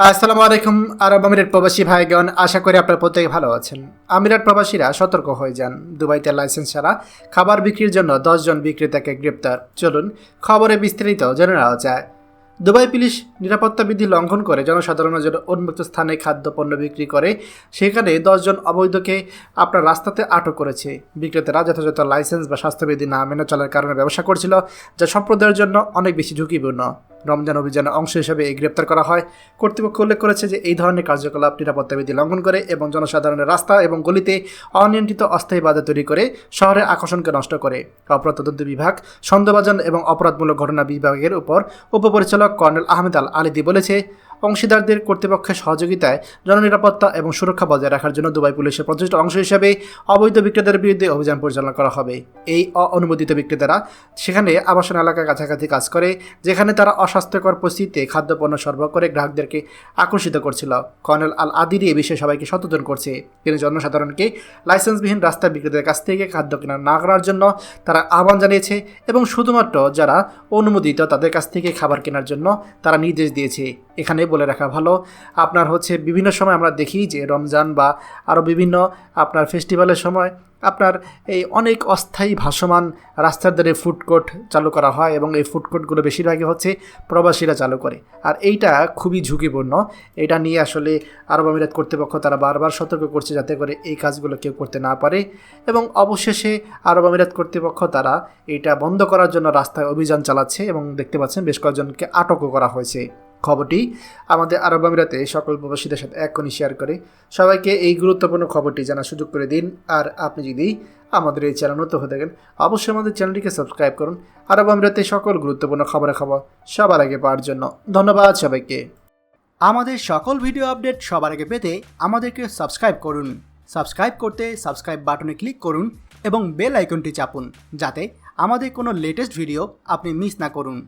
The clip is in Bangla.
আসসালামু আলাইকুম। আরব আমিরাত প্রবাসী ভাইগণ, আশা করি আপনারা প্রত্যেকে ভালো আছেন। আমিরাত প্রবাসীরা সতর্ক হয়ে যান। দুবাইতে লাইসেন্স ছাড়া খাবার বিক্রির জন্য 10 জন বিক্রেতাকে গ্রেপ্তার। চলুন খবরে বিস্তারিত জেনে নেওয়া যায়। দুবাই পুলিশ নিরাপত্তা বিধি লঙ্ঘন করে জনসাধারণের জন্য উন্মুক্ত স্থানে খাদ্যপণ্য বিক্রি করে, সেখানে 10 জন অবৈধকে আপনার রাস্তাতে আটক করেছে। বিক্রেতারা যথাযথ লাইসেন্স বা স্বাস্থ্যবিধি না মেনে চলার কারণে ব্যবসা করছিল, যা সম্প্রদায়ের জন্য অনেক বেশি ঝুঁকিপূর্ণ। রমজান অভিযানের অংশ হিসেবে এই গ্রেপ্তার করা হয়। কর্তৃপক্ষ উল্লেখ করেছে যে এই ধরনের কার্যকলাপ নিরাপত্তা বিধি লঙ্ঘন করে এবং জনসাধারণের রাস্তা এবং গলিতে অনিয়ন্ত্রিত অস্থায়ী বাজার তৈরি করে শহরের আকর্ষণকে নষ্ট করে। অপরাধ তদন্ত বিভাগ, সন্দেহভাজন এবং অপরাধমূলক ঘটনা বিভাগের উপপরিচালক কর্নেল আহমেদ আল আলিদি বলেছে, অংশীদারদের কর্তৃপক্ষের সহযোগিতায় জননিরাপত্তা এবং সুরক্ষা বজায় রাখার জন্য দুবাই পুলিশের প্রচেষ্টা অংশ হিসেবে অবৈধ বিক্রেতাদের বিরুদ্ধে অভিযান পরিচালনা করা হবে। এই অনুমোদিত বিক্রেতারা সেখানে আবাসন এলাকার কাছাকাছি কাজ করে, যেখানে তারা অস্বাস্থ্যকর পরিস্থিতিতে খাদ্যপণ্য সরবরাহ করে গ্রাহকদেরকে আকর্ষিত করছিল। কর্নেল আল আদিরি এ বিষয়ে সবাইকে সচেতন করছে। তিনি জনসাধারণকে লাইসেন্সবিহীন রাস্তার বিক্রেতাদের কাছ থেকে খাদ্য কেনা না করার জন্য তারা আহ্বান জানিয়েছে এবং শুধুমাত্র যারা অনুমোদিত তাদের কাছ থেকে খাবার কেনার জন্য তারা নির্দেশ দিয়েছে। এখানে বলে রাখা ভালো, আপনার বিভিন্ন সময় আমরা দেখি যে রমজান বা আরও বিভিন্ন আপনার ফেস্টিভ্যালের সময় আপনার এই অনেক অস্থায়ী ভাসমান রাস্তার ধারে ফুড কোর্ট চালু করা হয় এবং এই ফুড কোর্টগুলো বেশিরভাগই প্রবাসীরা চালু করে। আর এইটা খুবই ঝুঁকিপূর্ণ। এটা নিয়ে আসলে আরব আমিরাত কর্তৃপক্ষ তারা বারবার সতর্ক করছে যাতে করে এই কাজগুলো কেউ করতে না পারে, এবং অবশেষে আরব আমিরাত কর্তৃপক্ষ তারা এটা বন্ধ করার জন্য রাস্তায় অভিযান চালাচ্ছে এবং দেখতে পাচ্ছেন বেশ কয়েকজনকে আটকও করা হয়েছে। খবরটি আমাদের আরব আমিরাতে সকল প্রবাসীদের সাথে এখনই শেয়ার করে সবাইকে এই গুরুত্বপূর্ণ খবরটি জানার সুযোগ করে দিন। আর আপনি যদি আমাদের এই চ্যানেল নতুন হয়ে থাকেন, অবশ্যই আমাদের চ্যানেলটিকে সাবস্ক্রাইব করুন আরব আমিরাতে সকল গুরুত্বপূর্ণ খবর সবার আগে পাওয়ার জন্য। ধন্যবাদ সবাইকে। আমাদের সকল ভিডিও আপডেট সবার আগে পেতে আমাদেরকে সাবস্ক্রাইব করুন। সাবস্ক্রাইব করতে সাবস্ক্রাইব বাটনে ক্লিক করুন এবং বেল আইকনটি চাপুন, যাতে আমাদের কোনো লেটেস্ট ভিডিও আপনি মিস না করুন।